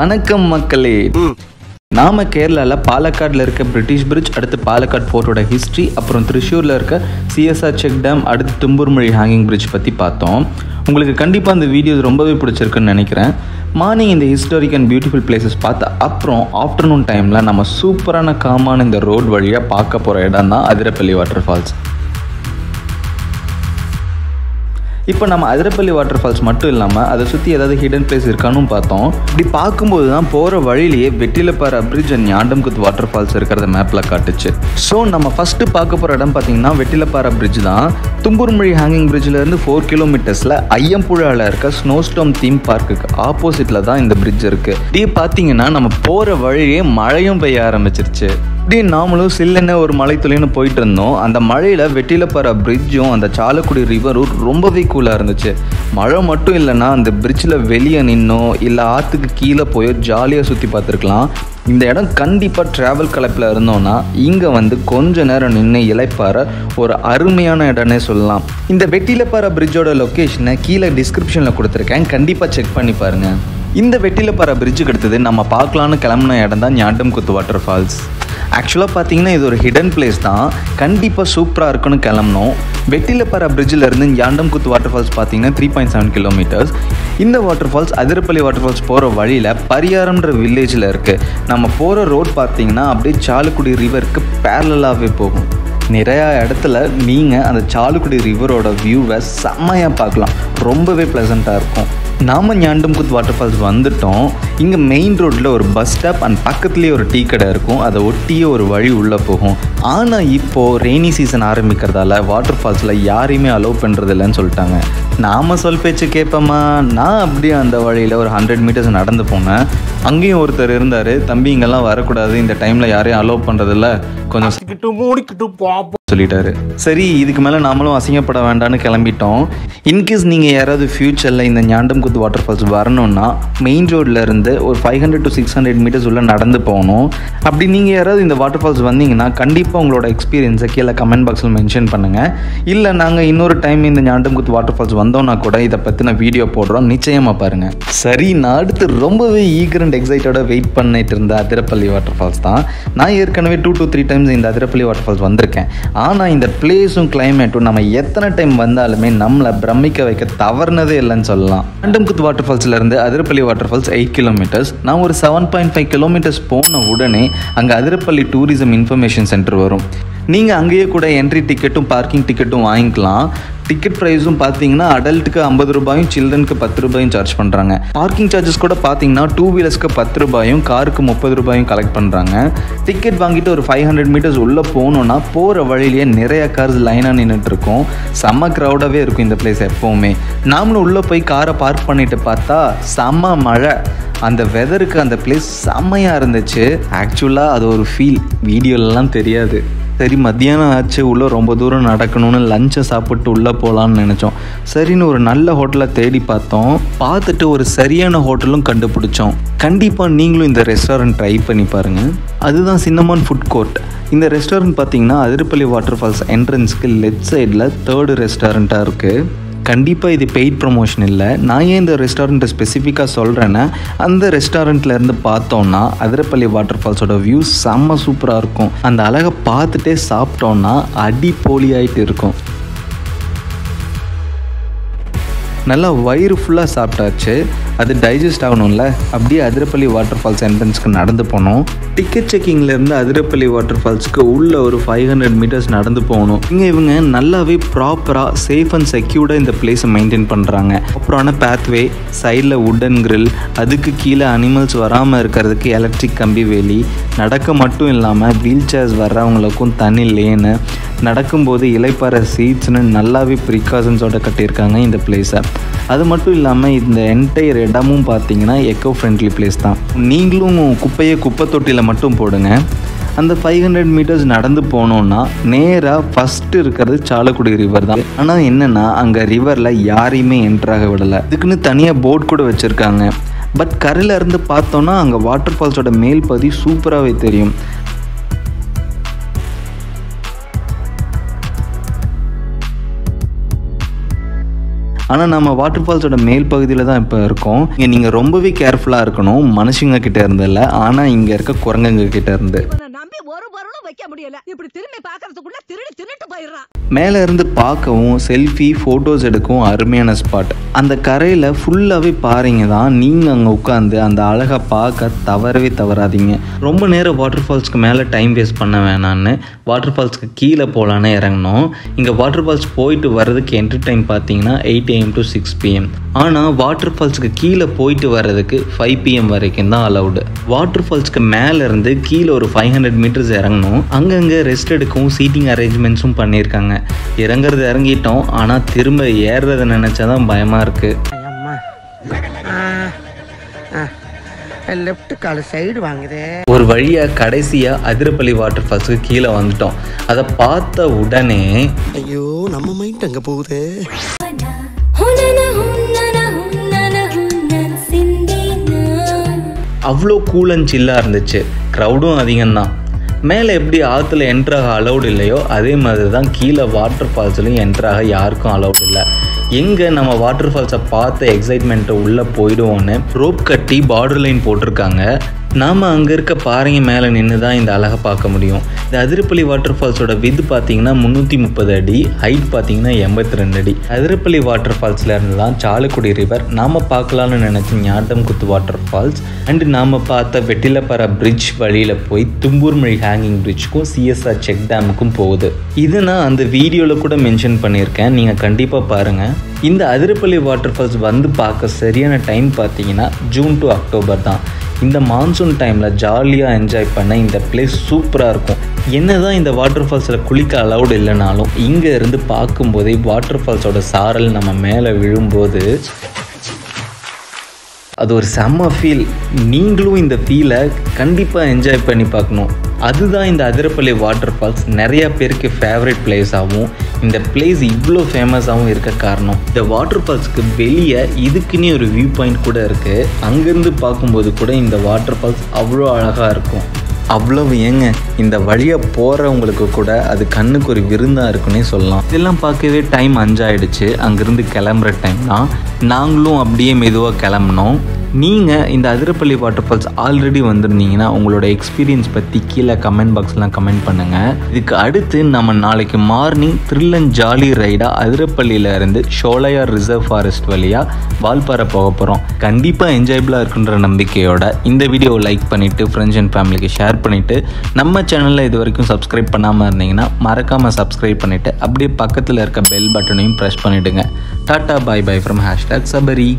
வணக்கம் மக்களே. நாம கேரளால பாலக்காடுல இருக்க பிரிட்டிஷ் பிரிட்ஜ், அடுத்து பாலக்காடு ஃபோர்ட்டோட ஹிஸ்ட்ரி, அப்புறம் திருச்சூர்ல இருக்க சிஎஸ்ஆர் செக் டேம், அடுத்து தும்பூர்மொழி ஹேங்கிங் பிரிட்ஜ் பற்றி பார்த்தோம். உங்களுக்கு கண்டிப்பாக அந்த வீடியோஸ் ரொம்பவே பிடிச்சிருக்குன்னு நினைக்கிறேன். மார்னிங் இந்த ஹிஸ்டாரிக் அண்ட் பியூட்டிஃபுல் பிளேசஸ் பார்த்து அப்புறம் ஆஃப்டர்நூன் டைமில் நம்ம சூப்பரான காமான இந்த ரோட் வழியாக பார்க்க போகிற இடம் தான் அதிரப்பள்ளி வாட்டர் ஃபால்ஸ். இப்போ நம்ம அதிரப்பள்ளி வாட்டர் ஃபால்ஸ் மட்டும் இல்லாமல் அதை சுற்றி ஏதாவது ஹிடன் பிளேஸ் இருக்கான்னு பார்த்தோம். இப்படி பார்க்கும்போது தான் போகிற வழியிலேயே Vettilappara bridge and njandamkuth water falls இருக்கிறத மேப்பில் காட்டுச்சு. ஸோ நம்ம ஃபஸ்ட்டு பார்க்க போகிற இடம் பார்த்தீங்கன்னா வெட்டிலப்பாரா பிரிட்ஜ் தான். தும்பூர்மொழி ஹேங்கிங் பிரிட்ஜிலேருந்து 4 கிலோமீட்டர்ஸில் ஐயம்புழாவில் இருக்க ஸ்னோஸ்டோம் தீம் பார்க்குக்கு ஆப்போசிட்டில் தான் இந்த பிரிட்ஜ் இருக்குது. இப்படி பார்த்தீங்கன்னா நம்ம போகிற வழியே மழையும் பெய்ய ஆரம்பிச்சிருச்சு. இப்படி நாமளும் சில்லுன்னு ஒரு மலை துளின்னு போயிட்டு இருந்தோம். அந்த மழையில் வெட்டிலப்பாரா பிரிட்ஜும் அந்த சாலக்குடி ரிவரும் ரொம்பவே கூலாக இருந்துச்சு. மழை மட்டும் இல்லைன்னா அந்த பிரிட்ஜில் வெளியே நின்னோ இல்லை ஆற்றுக்கு கீழே போயோ ஜாலியாக சுற்றி பார்த்துருக்கலாம். இந்த இடம் கண்டிப்பாக ட்ராவல் கலப்பில் இருந்தோன்னா இங்கே வந்து கொஞ்ச நேரம் நின்று இளைப்பாற ஒரு அருமையான இடம்னே சொல்லலாம். இந்த வெட்டிலப்பாரா பிரிட்ஜோட லொக்கேஷனை கீழே டிஸ்கிரிப்ஷனில் கொடுத்துருக்கேன், கண்டிப்பாக செக் பண்ணி பாருங்கள். இந்த வெட்டிலப்பாரா பிரிட்ஜுக்கு அடுத்தது நம்ம பார்க்கலான்னு கிளம்புன இடம் தான் njandamkuth வாட்டர்ஃபால்ஸ். ஆக்சுவலாக பார்த்தீங்கன்னா இது ஒரு ஹிடன் பிளேஸ் தான், கண்டிப்பாக சூப்பராக இருக்குன்னு கிளம்பணும். வெட்டிலப்பாரா பிரிட்ஜிலேருந்து njandamkuth வாட்டர்ஃபால்ஸ் பார்த்தீங்கன்னா 3.7 கிலோமீட்டர்ஸ். இந்த வாட்டர்ஃபால்ஸ் அதிரப்பள்ளி வாட்டர்ஃபால்ஸ் போகிற வழியில் பரியாரம்ன்ற வில்லேஜில் இருக்குது. நம்ம போகிற ரோட் பார்த்தீங்கன்னா அப்படியே சாலக்குடி ரிவருக்கு பேரலாகவே போகும். நிறையா இடத்துல நீங்கள் அந்த சாலக்குடி ரிவரோட வியூவை செம்மையாக பார்க்கலாம், ரொம்பவே ப்ளசண்ட்டாக இருக்கும். நாம் njandamkuth வாட்டர்ஃபால்ஸ் வந்துட்டோம். இங்கே மெயின் ரோட்டில் ஒரு பஸ் ஸ்டாப் அண்ட் பக்கத்துலேயே ஒரு டீ கடை இருக்கும், அதை ஒட்டியே ஒரு வழி உள்ளே போகும். ஆனால் இப்போது ரெய்னி சீசன் ஆரம்பிக்கிறதால வாட்டர் ஃபால்ஸில் யாரையுமே அலோவ் பண்ணுறது இல்லைன்னு சொல்லிட்டாங்க. நாம் சொல் பேச்சு கேட்போமா? நான் அப்படியே அந்த வழியில் ஒரு 100 மீட்டர்ஸ் நடந்து போனேன். அங்கேயும் ஒருத்தர் இருந்தார், தம்பி இங்கெல்லாம் வரக்கூடாது, இந்த டைமில் யாரையும் அலோவ் பண்ணுறதில்ல, கொஞ்சம் சொல்லிட்டாரு. சரி, இதுக்கு மேலே நாமளும் அசிங்கப்பட வேண்டான்னு கிளம்பிட்டோம். இன்கேஸ் நீங்கள் யாராவது ஃப்யூச்சரில் இந்த njandamkuth வாட்டர் ஃபால்ஸ் வரணும்னா மெயின் ரோடில் இருந்து ஒரு 500 to 600 மீட்டர்ஸ் உள்ள நடந்து போகணும். அப்படி நீங்கள் யாராவது இந்த வாட்டர் ஃபால்ஸ் வந்தீங்கன்னா கண்டிப்பாக உங்களோட எக்ஸ்பீரியன்ஸை கீழே கமெண்ட் பாக்ஸில் மென்ஷன் பண்ணுங்கள். இல்லை நாங்கள் இன்னொரு டைம் இந்த njandamkuth வாட்டர் ஃபால்ஸ் வந்தோன்னா கூட இதை பற்றின வீடியோ போடுறோம், நிச்சயமாக பாருங்கள். சரி, நான் அடுத்து ரொம்பவே ஈகர் அண்ட் எக்ஸைட்டோட வெயிட் பண்ணிட்டு இருந்த அதிரப்பள்ளி வாட்டர் ஃபால்ஸ் தான். நான் ஏற்கனவே 2 to 3 டைம்ஸ் இந்த அதிரப்பள்ளி வாட்டர் ஃபால்ஸ் வந்திருக்கேன். ஆனால் இந்த பிளேஸும் கிளைமேட்டும் நம்ம எத்தனை டைம் வந்தாலுமே நம்மளை பிரமிக்க வைக்க தவறுனதே இல்லைன்னு சொல்லலாம். njandamkuth வாட்டர் ஃபால்ஸ்லேருந்து அதிரப்பள்ளி வாட்டர் ஃபால்ஸ் 8 கிலோமீட்டர்ஸ். நான் ஒரு 7.5 கிலோமீட்டர்ஸ் போன உடனே அங்கே அதிரப்பள்ளி டூரிசம் இன்ஃபர்மேஷன் சென்டர் வரும். நீங்கள் அங்கேயே கூட என்ட்ரி டிக்கெட்டும் பார்க்கிங் டிக்கெட்டும் வாங்கிக்கலாம். டிக்கெட் ப்ரைஸும் பார்த்தீங்கன்னா அடல்ட்டுக்கு 50 ரூபாயும் சில்ட்ரனுக்கு 10 ரூபாயும் சார்ஜ் பண்ணுறாங்க. பார்க்கிங் சார்ஜஸ் கூட பார்த்தீங்கன்னா 2 வீலர்ஸ்க்கு 10 ரூபாயும் காருக்கு 30 ரூபாயும் கலெக்ட் பண்ணுறாங்க. டிக்கெட் வாங்கிட்டு ஒரு 500 மீட்டர்ஸ் உள்ளே போகணுன்னா போகிற வழியிலேயே நிறைய கார்ஸ் லைனாக நின்றுட்டு இருக்கும். செம்ம க்ரௌடாகவே இருக்கும் இந்த பிளேஸ் எப்போவுமே. நாமளும் உள்ளே போய் காரை பார்க் பண்ணிட்டு பார்த்தா செம்ம மழை. அந்த வெதருக்கு அந்த பிளேஸ் செம்மையாக இருந்துச்சு. ஆக்சுவலாக அது ஒரு ஃபீல், வீடியோலலாம் தெரியாது. சரி, மத்தியானம் ஆச்சு, உள்ளே ரொம்ப தூரம் நடக்கணும்னு லஞ்சை சாப்பிட்டு உள்ளே போகலான்னு நினச்சோம். சரின்னு ஒரு நல்ல ஹோட்டலை தேடி பார்த்தோம். பார்த்துட்டு ஒரு சரியான ஹோட்டலும் கண்டுபிடிச்சோம். கண்டிப்பாக நீங்களும் இந்த ரெஸ்டாரண்ட் ட்ரை பண்ணி பாருங்கள். அதுதான் சின்னமான் ஃபுட் கோர்ட். இந்த ரெஸ்டாரண்ட் பார்த்தீங்கன்னா அதிரப்பள்ளி வாட்டர் ஃபால்ஸ் என்ட்ரன்ஸ்க்கு லெஃப்ட் சைடில் 3rd ரெஸ்டாரண்ட்டாக இருக்குது. கண்டிப்பாக இது பெய்ட் ப்ரமோஷன் இல்லை. நான் ஏன் இந்த ரெஸ்டாரண்ட்டை ஸ்பெசிஃபிக்காக சொல்கிறேன்னா, அந்த ரெஸ்டாரண்ட்லேருந்து பார்த்தோன்னா அதிரப்பள்ளி வாட்டர் ஃபால்ஸோட வியூ செம்ம சூப்பராக இருக்கும். அந்த அழகை பார்த்துட்டே சாப்பிட்டோன்னா அடிப்போலி ஆகிட்டு இருக்கும். நல்லா வயிறு ஃபுல்லாக சாப்பிட்டாச்சு, அது டைஜஸ்ட் ஆகணும்ல. அப்படியே அதிரப்பள்ளி வாட்டர் ஃபால்ஸ் என்ட்ரன்ஸ்க்கு நடந்து போனோம். டிக்கெட் செக்கிங்லேருந்து அதிரப்பள்ளி வாட்டர் ஃபால்ஸ்க்கு உள்ளே ஒரு 500 மீட்டர்ஸ் நடந்து போகணும். இவங்க நல்லாவே ப்ராப்பராக சேஃப் அண்ட் செக்யூர்டாக இந்த பிளேஸை மெயின்டைன் பண்ணுறாங்க. ப்ராப்பரான பேத்வே, சைடில் வுட்டன் கிரில், அதுக்கு கீழே அனிமல்ஸ் வராமல் இருக்கிறதுக்கு எலக்ட்ரிக் கம்பி வேலி, நடக்க மட்டும் இல்லாமல் வீல் சேர்ஸ் வர்றவங்களுக்கும் தனி லேனு, நடக்கும்போது இலைப்பாறை சீட்ஸ்னு நல்லாவே ப்ரிகாஷன்ஸோடு கட்டியிருக்காங்க இந்த பிளேஸை. அது மட்டும் இல்லாமல் இந்த என்டையர் இடமும் பார்த்தீங்கன்னா எக்கோ ஃப்ரெண்ட்லி பிளேஸ் தான். நீங்களும் குப்பையை குப்பை தொட்டியில் மட்டும் போடுங்க. அந்த 500 மீட்டர்ஸ் நடந்து போனோன்னா நேராக ஃபஸ்ட்டு இருக்கிறது சாலக்குடி ரிவர் தான். ஆனால் என்னென்னா அங்கே ரிவரில் யாரையுமே என்ட்ராக விடலை. இதுக்குன்னு தனியாக போட் கூட வச்சுருக்காங்க. பட் கரையில் இருந்து பார்த்தோன்னா அங்கே வாட்டர் ஃபால்ஸோட மேல் பகுதி சூப்பராகவே தெரியும். ஆனால் நம்ம வாட்டர் ஃபால்ஸோட மேல் பகுதியில் தான் இப்போ இருக்கோம். இங்கே நீங்கள் ரொம்பவே கேர்ஃபுல்லாக இருக்கணும், மனுஷங்க கிட்ட இருந்தில்ல, ஆனால் இங்கே இருக்க குரங்குங்க கிட்ட இருந்து. மேலே இருந்து பார்க்கவும் செல்ஃபி ஃபோட்டோஸ் எடுக்கவும் அருமையான ஸ்பாட். அந்த கரையில் ஃபுல்லாகவே பாருங்க தான். நீங்கள் அங்கே உட்காந்து அந்த அழகை பார்க்க தவறவே தவறாதீங்க. ரொம்ப நேரம் வாட்டர் ஃபால்ஸ்க்கு மேலே டைம் வேஸ்ட் பண்ண வேணான்னு வாட்டர் ஃபால்ஸ்க்கு கீழே போகலான்னு இறங்கணும். இங்கே வாட்டர் ஃபால்ஸ் போயிட்டு வர்றதுக்கு என்ட்ரி டைம் பார்த்தீங்கன்னா 8 AM to 6 PM. ஆனால் வாட்டர் ஃபால்ஸ்க்கு கீழே போயிட்டு வர்றதுக்கு 5 PM வரைக்கும் தான் அலவுடு. வாட்டர் ஃபால்ஸ்க்கு மேலேருந்து கீழே ஒரு 500 மீட்டர்ஸ் இறங்கணும். அங்கங்கே ரெஸ்ட் எடுக்கவும் சீட்டிங் அரேஞ்ச்மெண்ட்ஸும் பண்ணியிருக்காங்க. இறங்குறது இறங்கிட்டோம், ஆனால் திரும்ப ஏறுறதை நினச்சாதான் பயமாக இருக்குது. லெஃப்ட் கால் சைடு வாங்குதே. ஒரு வழியாக கடைசியாக அதிரப்பள்ளி வாட்டர் ஃபால்ஸுக்கு கீழே வந்துட்டோம். அதை பார்த்த உடனே ஐயோ நம்ம மைண்ட் அங்கே போகுது. அவ்வளோ கூல் அண்ட் சில்லாக இருந்துச்சு. க்ரௌடும் அதிகம்தான். மேலே எப்படி ஆற்றுல என்ட்ராக அலௌட் இல்லையோ அதே மாதிரி தான் கீழே வாட்டர் ஃபால்ஸ்லையும் என்ட்ராக யாருக்கும் அலௌட் இல்லை. எங்கே நம்ம வாட்டர் ஃபால்ஸை பார்த்த எக்ஸைட்மெண்ட்டை உள்ளே போயிடுவோன்னு ரோப் கட்டி பார்டர் லைன் போட்டிருக்காங்க. நாம் அங்கே இருக்க பாறைங்க மேலே நின்று தான் இந்த அழகை பார்க்க முடியும். இந்த அதிரப்பள்ளி வாட்டர் ஃபால்ஸோட வித் பார்த்தீங்கன்னா 330 அடி, ஹைட் பார்த்தீங்கன்னா 82 அடி. அதிரப்பள்ளி வாட்டர் ஃபால்ஸில் இருந்து தான் சாலக்குடி ரிவர், நாம் பார்க்கலான்னு நினச்ச ஞாண்டம்குத்து வாட்டர் ஃபால்ஸ் அண்டு நாம் பார்த்த வெட்டிலப்பரா பிரிட்ஜ் வழியில் போய் தும்பூர்மொழி ஹேங்கிங் பிரிட்ஜுக்கும் CSR செக் டேமுக்கும் போகுது. இது நான் அந்த வீடியோவில் கூட மென்ஷன் பண்ணியிருக்கேன், நீங்கள் கண்டிப்பாக பாருங்கள். இந்த அதிரப்பள்ளி வாட்டர் ஃபால்ஸ் வந்து பார்க்க சரியான டைம் பார்த்தீங்கன்னா ஜூன் to அக்டோபர் தான். இந்த மான்சூன் டைமில் ஜாலியாக என்ஜாய் பண்ண இந்த பிளேஸ் சூப்பராக இருக்கும். என்ன தான் இந்த வாட்டர் ஃபால்ஸில் குளிக்க அலௌடு இல்லைனாலும் இங்கே இருந்து பார்க்கும்போதே வாட்டர் ஃபால்ஸோட சாரல் நம்ம மேலே விழும்போது அது ஒரு செம்ம ஃபீல். நீங்களும் இந்த ஃபீலை கண்டிப்பாக என்ஜாய் பண்ணி பார்க்கணும். அதுதான் இந்த அதிரப்பள்ளி வாட்டர் ஃபால்ஸ் நிறைய பேருக்கு ஃபேவரட் பிளேஸாகவும் இந்த பிளேஸ் இவ்வளோ ஃபேமஸாகவும் இருக்க காரணம். இந்த வாட்டர் ஃபால்ஸுக்கு வெளியே இதுக்குன்னே ஒரு வியூ பாயிண்ட் கூட இருக்குது. அங்கேருந்து பார்க்கும்போது கூட இந்த வாட்டர் ஃபால்ஸ் அவ்வளோ அழகாக இருக்கும். அவ்வளவு ஏங்க, இந்த வழியாக போகிறவங்களுக்கு கூட அது கண்ணுக்கு ஒரு விருந்தாக இருக்குன்னே சொல்லலாம். இதெல்லாம் பார்க்கவே டைம் 5 ஆகிடுச்சு. அங்கேருந்து கிளம்புற டைம் தான். நாங்களும் அப்படியே மெதுவாக கிளம்பினோம். நீங்கள் இந்த அதிரப்பள்ளி வாட்டர் ஃபால்ஸ் ஆல்ரெடி வந்திருந்தீங்கன்னா உங்களோட எக்ஸ்பீரியன்ஸ் பற்றி கீழே கமெண்ட் பாக்ஸ்லாம் கமெண்ட் பண்ணுங்கள். இதுக்கு அடுத்து நம்ம நாளைக்கு மார்னிங் த்ரில் அண்ட் ஜாலி ரைடாக அதிரப்பள்ளியில் இருந்து ஷோலையார் ரிசர்வ் ஃபாரஸ்ட் வழியாக வால்பாறை போக போகிறோம். கண்டிப்பாக என்ஜாயபிளாக இருக்குன்ற நம்பிக்கையோட இந்த வீடியோவை லைக் பண்ணிவிட்டு ஃப்ரெண்ட்ஸ் அண்ட் ஃபேமிலிக்கு ஷேர் பண்ணிவிட்டு நம்ம சேனலில் இது வரைக்கும் சப்ஸ்கிரைப் பண்ணாமல் இருந்தீங்கன்னா மறக்காமல் சப்ஸ்கிரைப் பண்ணிவிட்டு அப்படியே பக்கத்தில் இருக்க பெல் பட்டனையும் ப்ரெஸ் பண்ணிவிடுங்க. Tata bye bye from #Sabari.